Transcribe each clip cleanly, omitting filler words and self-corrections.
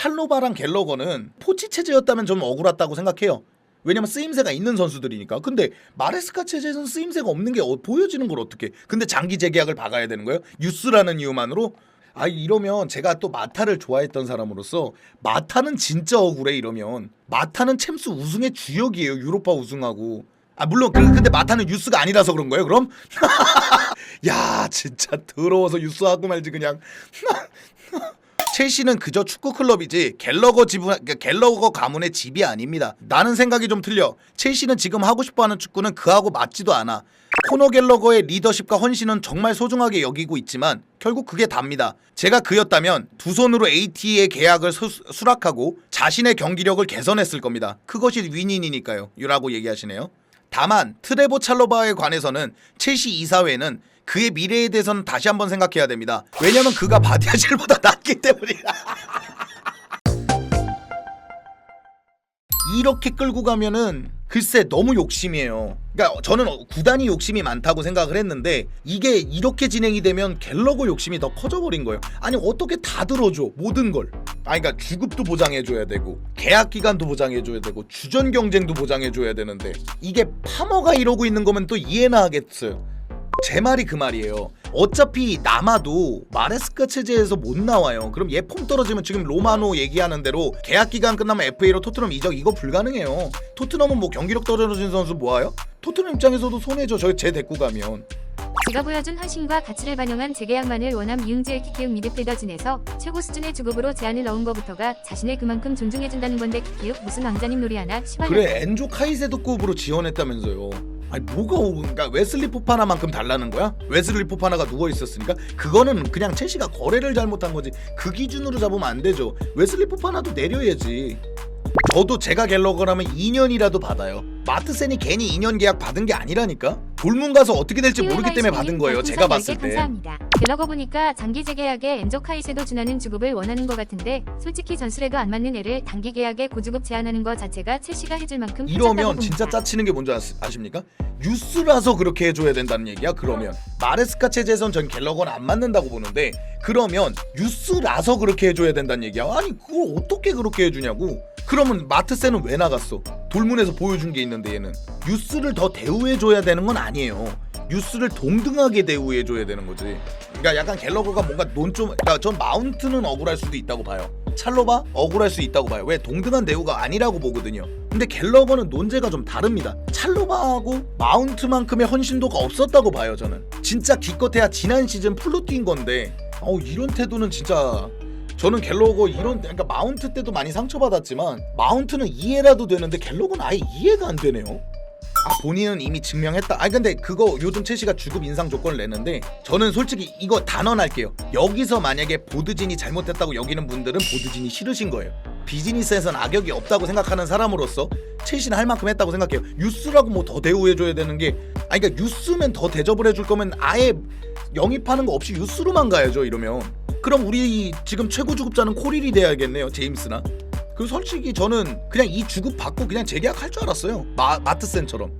찰로바랑 갤러거는 포치 체제였다면 좀 억울했다고 생각해요. 왜냐면 쓰임새가 있는 선수들이니까. 근데 마레스카 체제에서는 쓰임새가 없는 게 보여지는 걸 어떻게? 근데 장기 재계약을 박아야 되는 거예요? 유스라는 이유만으로? 아, 이러면 제가 또 마타를 좋아했던 사람으로서 마타는 진짜 억울해. 이러면 마타는 챔스 우승의 주역이에요. 유로파 우승하고. 아, 물론 근데 마타는 유스가 아니라서 그런 거예요 그럼? 야, 진짜 더러워서 유스하고 말지 그냥. 첼시는 그저 축구 클럽이지 갤러거 가문의 집이 아닙니다. 나는 생각이 좀 틀려. 첼시는 지금 하고 싶어하는 축구는 그하고 맞지도 않아. 코너 갤러거의 리더십과 헌신은 정말 소중하게 여기고 있지만 결국 그게 답니다. 제가 그였다면 두 손으로 AT의 계약을 수락하고 자신의 경기력을 개선했을 겁니다. 그것이 윈윈이니까요. 라고 얘기하시네요. 다만 트레보 찰로바에 관해서는 첼시 이사회는 그의 미래에 대해서는 다시 한번 생각해야 됩니다. 왜냐면 그가 바디아질보다 낫기 때문이야. 이렇게 끌고 가면은 글쎄 너무 욕심이에요. 그러니까 저는 구단이 욕심이 많다고 생각을 했는데 이게 이렇게 진행이 되면 갤러거 욕심이 더 커져버린 거예요. 아니 어떻게 다 들어줘 모든 걸. 아니 그러니까 주급도 보장해줘야 되고 계약 기간도 보장해줘야 되고 주전 경쟁도 보장해줘야 되는데 이게 파머가 이러고 있는 거면 또 이해나 하겠어요. 제 말이 그 말이에요. 어차피 남아도 마레스카 체제에서 못 나와요. 그럼 얘 폼 떨어지면 지금 로마노 얘기하는 대로 계약 기간 끝나면 FA로 토트넘 이적 이거 불가능해요. 토트넘은 뭐 경기력 떨어진 선수 뭐예요? 토트넘 입장에서도 손해죠. 제 데리고 가면. 제가 보여준 헌신과 가치를 반영한 재계약만을 원함 이응지의 키키움 미드필더진에서 최고 수준의 주급으로 제안을 넣은 거부터가 자신을 그만큼 존중해준다는 건데 키키움 무슨 왕자님 놀이 하나 시발려. 그래 엔조 카이세도급으로 지원했다면서요. 아니 뭐가 그러니까 웨슬리 포파나만큼 달라는 거야? 웨슬리 포파나가 누워 있었으니까 그거는 그냥 첼시가 거래를 잘못한 거지. 그 기준으로 잡으면 안 되죠. 웨슬리 포파나도 내려야지. 저도 제가 갤러거라면 2년이라도 받아요. 마트센이 괜히 2년 계약 받은 게 아니라니까. 돌문 가서 어떻게 될지 모르기 때문에 받은 거예요. 제가 봤을 때. 감사합니다. 갤러거 보니까 장기 재계약에 엔조 카이세도 준하는 주급을 원하는 것 같은데 솔직히 전술에도 안 맞는 애를 단기 계약에 고주급 제한하는 것 자체가 첼시가 해줄 만큼 이러면 진짜 짜치는 게 뭔지 아십니까? 유스라서 그렇게 해줘야 된다는 얘기야. 그러면 마레스카 체제에선 전 갤러거는 안 맞는다고 보는데 그러면 유스라서 그렇게 해줘야 된다는 얘기야. 아니 그걸 어떻게 그렇게 해주냐고. 그러면 마트센은 왜 나갔어? 돌문에서 보여준 게 있는데 얘는 유스를 더 대우해줘야 되는 건 아니에요. 유스를 동등하게 대우해줘야 되는 거지. 그러니까 약간 갤러거가 뭔가 그러니까 전 마운트는 억울할 수도 있다고 봐요. 찰로바 억울할 수 있다고 봐요. 왜? 동등한 대우가 아니라고 보거든요. 근데 갤러거는 논제가 좀 다릅니다. 찰로바하고 마운트만큼의 헌신도가 없었다고 봐요. 저는 진짜 기껏해야 지난 시즌 풀로 뛴 건데 이런 태도는 진짜 저는 갤러거 그러니까 마운트 때도 많이 상처받았지만 마운트는 이해라도 되는데 갤러거는 아예 이해가 안 되네요. 본인은 이미 증명했다. 근데 그거 요즘 첼시가 주급 인상 조건을 내는데 저는 솔직히 이거 단언할게요. 여기서 만약에 보드진이 잘못했다고 여기는 분들은 보드진이 싫으신 거예요. 비즈니스에선 악역이 없다고 생각하는 사람으로서 첼시는 할 만큼 했다고 생각해요. 유스라고 뭐 더 대우해줘야 되는 게 그러니까 유스면 더 대접을 해줄 거면 아예 영입하는 거 없이 유스로만 가야죠. 이러면 그럼 우리 지금 최고 주급자는 코릴이 돼야겠네요. 제임스나. 그리고 솔직히 저는 그냥 이 주급 받고 그냥 재계약할 줄 알았어요. 마트센처럼.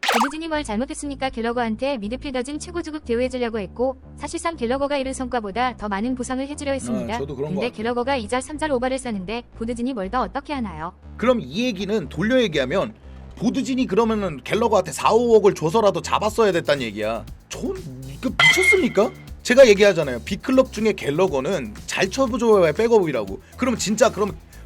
보드진이 뭘 잘못했습니까? 갤러거한테 미드필더진 최고 주급 대우해주려고 했고 사실상 갤러거가 이룬 성과보다 더 많은 보상을 해주려 했습니다. 저도 그런 근데 거 갤러거가 2절 3절 오버를 썼는데 보드진이 뭘 더 어떻게 하나요? 그럼 이 얘기는 돌려 얘기하면 보드진이 그러면은 갤러거한테 4, 5억을 줘서라도 잡았어야 됐단 얘기야. 전 이거 미쳤습니까? 제가 얘기하잖아요. B클럽 중에 갤러거는 잘 쳐줘야 백업이라고. 그러면 진짜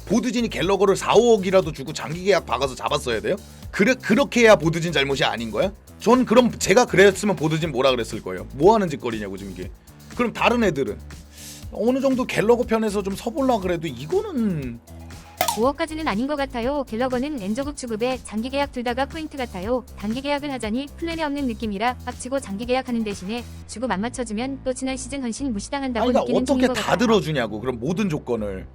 보드진이 갤러거를 4, 5억이라도 주고 장기 계약 박아서 잡았어야 돼요? 그렇게 해야 보드진 잘못이 아닌 거야? 전 그럼 제가 그랬으면 보드진 뭐라 그랬을 거예요? 뭐 하는 짓거리냐고 지금 이게. 그럼 다른 애들은 어느 정도 갤러거 편에서 좀 서보려 그래도 이거는 5억까지는 아닌 것 같아요. 갤러거는 엔저급 주급에 장기 계약 둘 다가 포인트 같아요. 단기 계약을 하자니 플랜에 없는 느낌이라 빡치고 장기 계약하는 대신에 주급 안 맞춰주면 또 지난 시즌 헌신 무시당한다고 그러니까 느끼는 어떻게 중인 것 다 같아요. 들어주냐고. 그럼 모든 조건을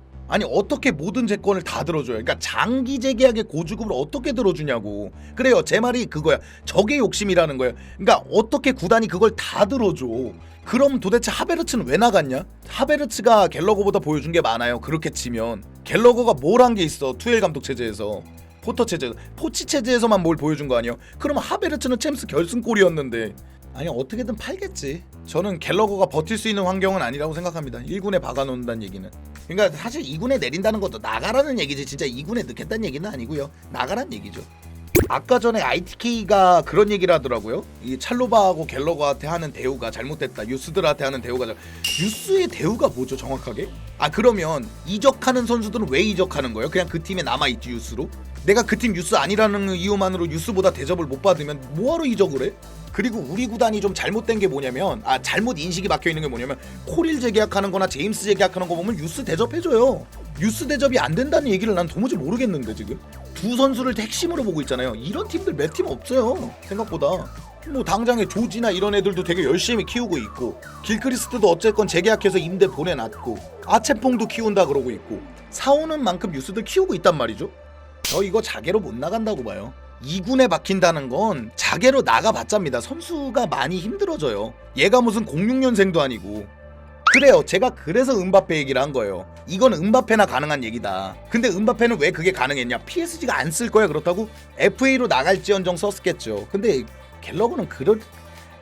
어떻게 모든 조건을 다 들어줘요. 그러니까 장기 재계약의 고주급을 어떻게 들어주냐고. 그래요. 제 말이 그거야. 저게 욕심이라는 거야. 그러니까 어떻게 구단이 그걸 다 들어줘. 그럼 도대체 하베르츠는 왜 나갔냐? 하베르츠가 갤러거보다 보여준 게 많아요. 그렇게 치면 갤러거가 뭘 한 게 있어. 투엘 감독 체제에서 포터 체제 포치 체제에서만 뭘 보여준 거 아니에요? 그럼 하베르츠는 챔스 결승골이었는데 아니 어떻게든 팔겠지. 저는 갤러거가 버틸 수 있는 환경은 아니라고 생각합니다. 1군에 박아놓는다는 얘기는. 그러니까 사실 2군에 내린다는 것도 나가라는 얘기지 진짜 2군에 넣겠다는 얘기는 아니고요. 나가란 얘기죠. 아까 전에 ITK가 그런 얘기를 하더라고요. 이 찰로바하고 갤러거한테 하는 대우가 잘못됐다. 유스들한테 하는 대우가 유스의 대우가 뭐죠 정확하게? 아 그러면 이적하는 선수들은 왜 이적하는 거예요? 그냥 그 팀에 남아있지 유스로? 내가 그 팀 유스 아니라는 이유만으로 유스보다 대접을 못 받으면 뭐하러 이적을 해? 그리고 우리 구단이 좀 잘못된 게 뭐냐면 잘못 인식이 박혀있는 게 뭐냐면 코릴 재계약하는 거나 제임스 재계약하는 거 보면 유스 대접해줘요. 유스 대접이 안 된다는 얘기를 난 도무지 모르겠는데 지금 두 선수를 핵심으로 보고 있잖아요. 이런 팀들 몇 팀 없어요 생각보다. 뭐 당장에 조지나 이런 애들도 되게 열심히 키우고 있고 길크리스트도 어쨌건 재계약해서 임대 보내놨고 아체퐁도 키운다 그러고 있고 사오는 만큼 유스들 키우고 있단 말이죠. 저 이거 자개로 못 나간다고 봐요. 2군에 박힌다는 건 자개로 나가봤자입니다. 선수가 많이 힘들어져요. 얘가 무슨 06년생도 아니고. 그래요. 제가 그래서 은바페 얘기를 한 거예요. 이건 은바페나 가능한 얘기다. 근데 은바페는 왜 그게 가능했냐? PSG가 안 쓸 거야 그렇다고? FA로 나갈지언정 썼겠죠. 근데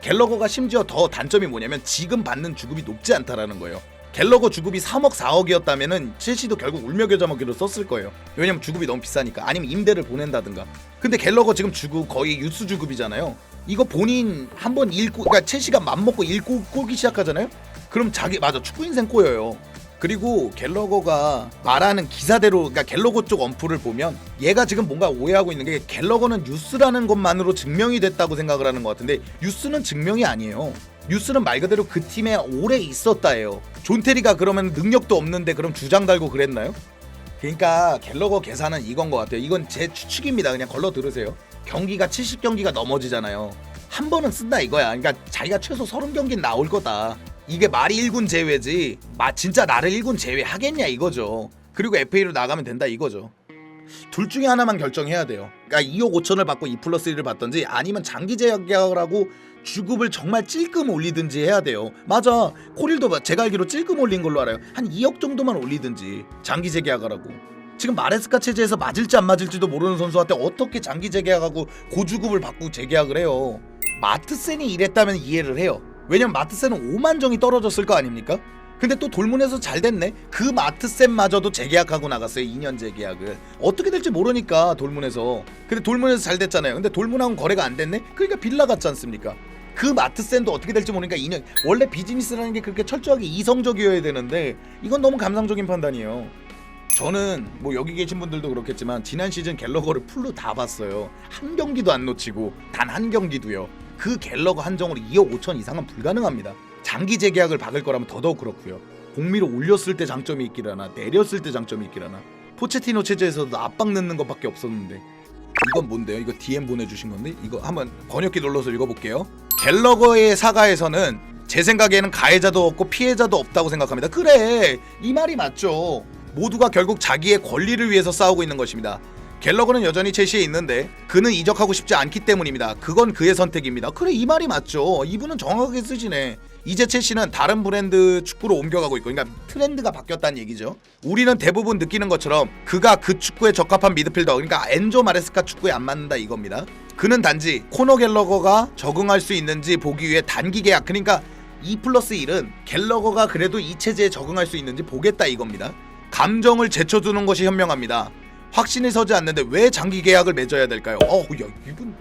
갤러거가 심지어 더 단점이 뭐냐면 지금 받는 주급이 높지 않다라는 거예요. 갤러거 주급이 3억 4억이었다면은 첼시도 결국 울며겨자먹기로 썼을 거예요. 왜냐면 주급이 너무 비싸니까. 아니면 임대를 보낸다든가. 근데 갤러거 지금 주급 거의 유스 주급이잖아요. 이거 본인 한번 읽고 그러니까 첼시가 맘먹고 읽고 꼬기 시작하잖아요. 그럼 자기 맞아 축구 인생 꼬여요. 그리고 갤러거가 말하는 기사대로 그러니까 갤러거 쪽 언플을 보면 얘가 지금 뭔가 오해하고 있는 게 갤러거는 뉴스라는 것만으로 증명이 됐다고 생각을 하는 것 같은데 뉴스는 증명이 아니에요. 뉴스는 말 그대로 그 팀에 오래 있었다예요. 존 테리가 그러면 능력도 없는데 그럼 주장 달고 그랬나요? 그러니까 갤러거 계산은 이건 것 같아요. 이건 제 추측입니다. 그냥 걸러 들으세요. 경기가 70경기가 넘어지잖아요. 한 번은 쓴다 이거야. 그러니까 자기가 최소 30경기는 나올 거다. 이게 말이 1군 제외지 진짜 나를 1군 제외하겠냐 이거죠. 그리고 FA로 나가면 된다 이거죠. 둘 중에 하나만 결정해야 돼요. 그러니까 2억 5천을 받고 2+1을 받던지 아니면 장기 재계약을 하고 주급을 정말 찔끔 올리든지 해야 돼요. 맞아. 코릴도 제가 알기로 찔끔 올린 걸로 알아요. 한 2억 정도만 올리든지 장기 재계약을 하고. 지금 마레스카 체제에서 맞을지 안 맞을지도 모르는 선수한테 어떻게 장기 재계약하고 고주급을 받고 재계약을 해요. 마트센이 이랬다면 이해를 해요. 왜냐면 마트센은 5만 정이 떨어졌을 거 아닙니까? 근데 또 돌문에서 잘 됐네. 그 마트센마저도 재계약하고 나갔어요. 2년 재계약을. 어떻게 될지 모르니까 돌문에서. 근데 돌문에서 잘 됐잖아요. 근데 돌문하고는 거래가 안 됐네. 그러니까 빌라 같지 않습니까? 그 마트센도 어떻게 될지 모르니까 2년. 원래 비즈니스라는 게 그렇게 철저하게 이성적이어야 되는데 이건 너무 감상적인 판단이에요. 저는 뭐 여기 계신 분들도 그렇겠지만 지난 시즌 갤러거를 풀로 다 봤어요. 한 경기도 안 놓치고 단 한 경기도요. 그 갤러거 한정으로 2억 5천 이상은 불가능합니다. 장기 재계약을 박을 거라면 더더욱 그렇고요. 공미를 올렸을 때 장점이 있기라나 내렸을 때 장점이 있기라나. 포체티노 체제에서도 압박 넣는 것밖에 없었는데. 이건 뭔데요? 이거 DM 보내주신 건데 이거 한번 번역기 눌러서 읽어볼게요. 갤러거의 사과에서는 제 생각에는 가해자도 없고 피해자도 없다고 생각합니다. 그래 이 말이 맞죠. 모두가 결국 자기의 권리를 위해서 싸우고 있는 것입니다. 갤러거는 여전히 첼시에 있는데 그는 이적하고 싶지 않기 때문입니다. 그건 그의 선택입니다. 그래 이 말이 맞죠. 이분은 정확하게 쓰시네. 이제 첼시는 다른 브랜드 축구로 옮겨가고 있고 그러니까 트렌드가 바뀌었다는 얘기죠. 우리는 대부분 느끼는 것처럼 그가 그 축구에 적합한 미드필더 그러니까 엔조 마레스카 축구에 안 맞는다 이겁니다. 그는 단지 코너 갤러거가 적응할 수 있는지 보기 위해 단기 계약 그러니까 2+1은 갤러거가 그래도 이 체제에 적응할 수 있는지 보겠다 이겁니다. 감정을 제쳐두는 것이 현명합니다. 확신이 서지 않는데 왜 장기 계약을 맺어야 될까요? 야 이분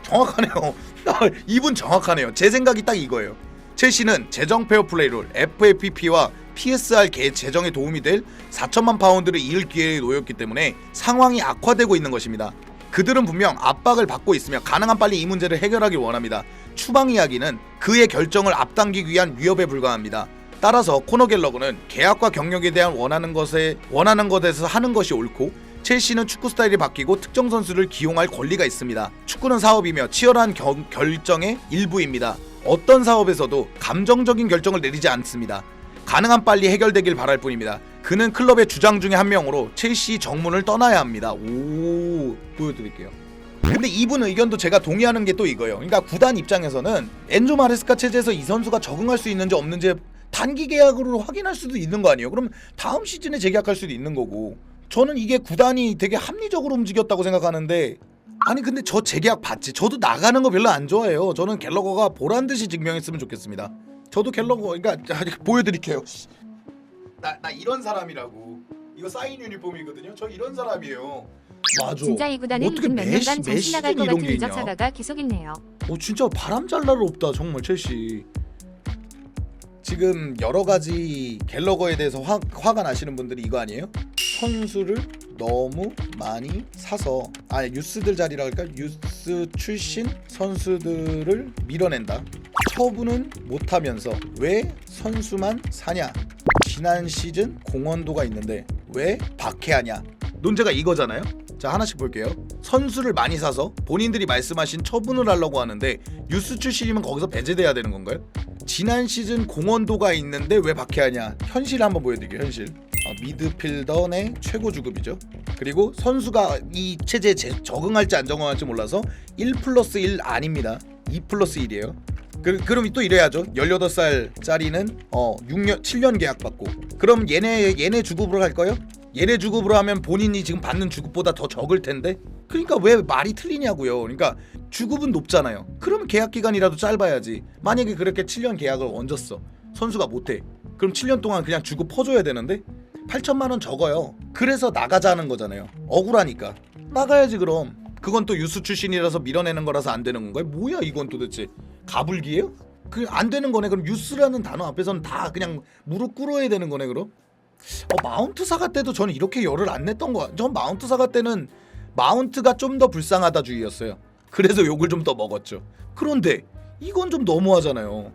정확하네요. 이분 정확하네요. 제 생각이 딱 이거예요. 첼시는 재정 페어플레이룰 FAPP와 PSR 재정에 도움이 될 4천만 파운드를 잃을 기회에 놓였기 때문에 상황이 악화되고 있는 것입니다. 그들은 분명 압박을 받고 있으며 가능한 빨리 이 문제를 해결하길 원합니다. 추방 이야기는 그의 결정을 앞당기기 위한 위협에 불과합니다. 따라서 코너 갤러거는 계약과 경력에 대한 원하는 것에서 하는 것이 옳고 첼시는 축구 스타일이 바뀌고 특정 선수를 기용할 권리가 있습니다. 축구는 사업이며 치열한 결정의 일부입니다. 어떤 사업에서도 감정적인 결정을 내리지 않습니다. 가능한 빨리 해결되길 바랄 뿐입니다. 그는 클럽의 주장 중에 한 명으로 첼시 정문을 떠나야 합니다. 오, 보여드릴게요. 근데 이분 의견도 제가 동의하는 게 또 이거예요. 그러니까 구단 입장에서는 엔조 마레스카 체제에서 이 선수가 적응할 수 있는지 없는지 단기 계약으로 확인할 수도 있는 거 아니에요. 그럼 다음 시즌에 재계약할 수도 있는 거고. 저는 이게 구단이 되게 합리적으로 움직였다고 생각하는데 아니 근데 저 재계약 봤지. 저도 나가는 거 별로 안 좋아해요. 저는 갤러거가 보란 듯이 증명했으면 좋겠습니다. 저도 갤러거 그러니까 보여드릴게요. 나 이런 사람이라고. 이거 사인 유니폼이거든요. 저 이런 사람이에요. 맞아. 진짜 이 구단은 어떻게 몇 년간 메시 정신 나갈 것 이런 같은 게 이적 있냐? 사가가 계속 있네요. 진짜 바람 잘 날 없다 정말 첼시. 지금 여러 가지 갤러거에 대해서 화가 나시는 분들이 이거 아니에요? 선수를 너무 많이 사서 유스들 자리라 할까? 유스 출신 선수들을 밀어낸다. 처분은 못하면서 왜 선수만 사냐? 지난 시즌 공헌도가 있는데 왜 박해하냐? 논제가 이거잖아요. 자 하나씩 볼게요. 선수를 많이 사서 본인들이 말씀하신 처분을 하려고 하는데 유스 출신이면 거기서 배제돼야 되는 건가요? 지난 시즌 공헌도가 있는데 왜 박해하냐? 현실을 한번 보여드릴게요. 현실. 미드필더 내 최고 주급이죠. 그리고 선수가 이 체제에 적응할지 안 적응할지 몰라서 1+1 아닙니다. 2+1이에요. 그럼 또 이래야죠. 18살짜리는 7년 계약 받고. 그럼 얘네 주급으로 갈 거예요? 얘네 주급으로 하면 본인이 지금 받는 주급보다 더 적을 텐데. 그러니까 왜 말이 틀리냐고요. 그러니까 주급은 높잖아요. 그러면 계약 기간이라도 짧아야지. 만약에 그렇게 7년 계약을 얹었어. 선수가 못해. 그럼 7년 동안 그냥 주급 퍼줘야 되는데 8천만 원 적어요. 그래서 나가자는 거잖아요. 억울하니까 나가야지. 그럼 그건 또 유스 출신이라서 밀어내는 거라서 안 되는 건가요? 뭐야 이건 도대체 가불기예요? 그 안 되는 거네. 그럼 유스라는 단어 앞에서는 다 그냥 무릎 꿇어야 되는 거네. 그럼 마운트 사가 때도 저는 이렇게 열을 안 냈던 거야. 전 마운트 사가 때는 마운트가 좀 더 불쌍하다 주의였어요. 그래서 욕을 좀 더 먹었죠. 그런데 이건 좀 너무하잖아요.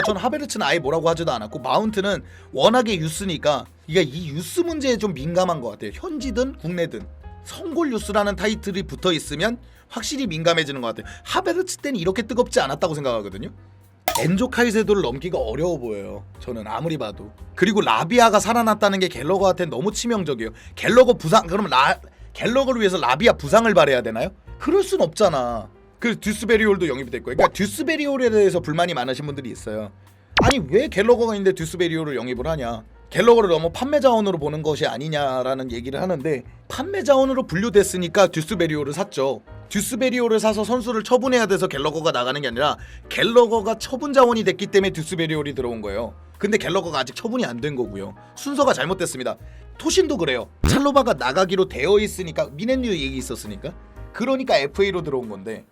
전 하베르츠는 아예 뭐라고 하지도 않았고 마운트는 워낙에 유스니까 이 유스 문제에 좀 민감한 것 같아요. 현지든 국내든 성골 유스라는 타이틀이 붙어 있으면 확실히 민감해지는 것 같아요. 하베르츠 때는 이렇게 뜨겁지 않았다고 생각하거든요. 엔조 카이세도를 넘기가 어려워 보여요. 저는 아무리 봐도. 그리고 라비아가 살아났다는 게 갤러거한테는 너무 치명적이에요. 갤러거 부상 그러면 갤러거를 위해서 라비아 부상을 바래야 되나요? 그럴 순 없잖아. 그 듀스베리올도 영입이 됐고. 그러니까 듀스베리올에 대해서 불만이 많으신 분들이 있어요. 아니 왜 갤러거가 있는데 듀스베리올을 영입을 하냐? 갤러거를 너무 판매 자원으로 보는 것이 아니냐라는 얘기를 하는데 판매 자원으로 분류됐으니까 듀스베리올을 샀죠. 듀스베리올을 사서 선수를 처분해야 돼서 갤러거가 나가는 게 아니라 갤러거가 처분 자원이 됐기 때문에 듀스베리올이 들어온 거예요. 근데 갤러거가 아직 처분이 안 된 거고요. 순서가 잘못됐습니다. 토신도 그래요. 찰로바가 나가기로 되어 있으니까 미넨류 얘기 있었으니까 그러니까 FA로 들어온 건데.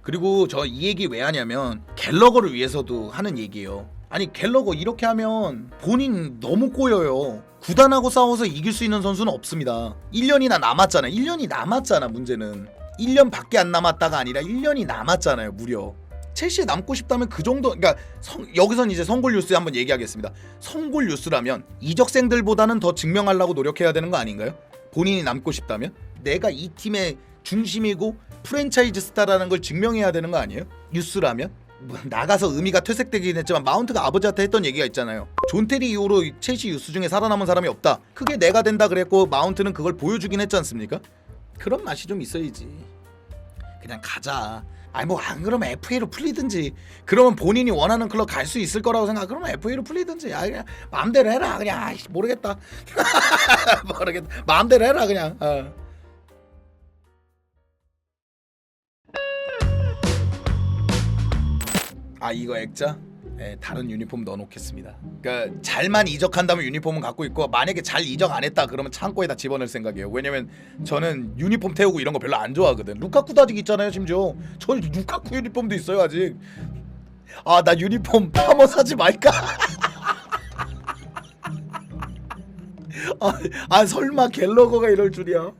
그리고 저 이 얘기 왜 하냐면 갤러거를 위해서도 하는 얘기예요. 아니 갤러거 이렇게 하면 본인 너무 꼬여요. 구단하고 싸워서 이길 수 있는 선수는 없습니다. 1년이나 남았잖아. 1년이 남았잖아. 문제는 1년밖에 안 남았다가 아니라 1년이 남았잖아요. 무려 첼시에 남고 싶다면 그 정도. 그러니까 여기선 이제 성골 뉴스 한번 얘기하겠습니다. 성골 뉴스라면 이적생들보다는 더 증명하려고 노력해야 되는 거 아닌가요? 본인이 남고 싶다면 내가 이 팀의 중심이고 프랜차이즈 스타라는 걸 증명해야 되는 거 아니에요? 뉴스라면 나가서 의미가 퇴색되긴 했지만 마운트가 아버지한테 했던 얘기가 있잖아요. 존 테리 이후로 첼시 유스 중에 살아남은 사람이 없다. 그게 내가 된다 그랬고 마운트는 그걸 보여주긴 했지 않습니까? 그런 맛이 좀 있어야지. 그냥 가자. 아니 뭐 안 그러면 FA로 풀리든지. 그러면 본인이 원하는 클럽 갈 수 있을 거라고 생각. 그러면 FA로 풀리든지. 그냥 마음대로 해라. 그냥 모르겠다. 모르겠다. 마음대로 해라 그냥. 이거 액자? 네, 다른 유니폼 넣어놓겠습니다. 그러니까 잘만 이적한다면 유니폼은 갖고 있고 만약에 잘 이적 안 했다 그러면 창고에다 집어넣을 생각이에요. 왜냐면 저는 유니폼 태우고 이런 거 별로 안 좋아하거든. 루카쿠도 아직 있잖아요. 심지어 저는 루카쿠 유니폼도 있어요 아직. 나 유니폼 한번 사지 말까? 설마 갤러거가 이럴 줄이야.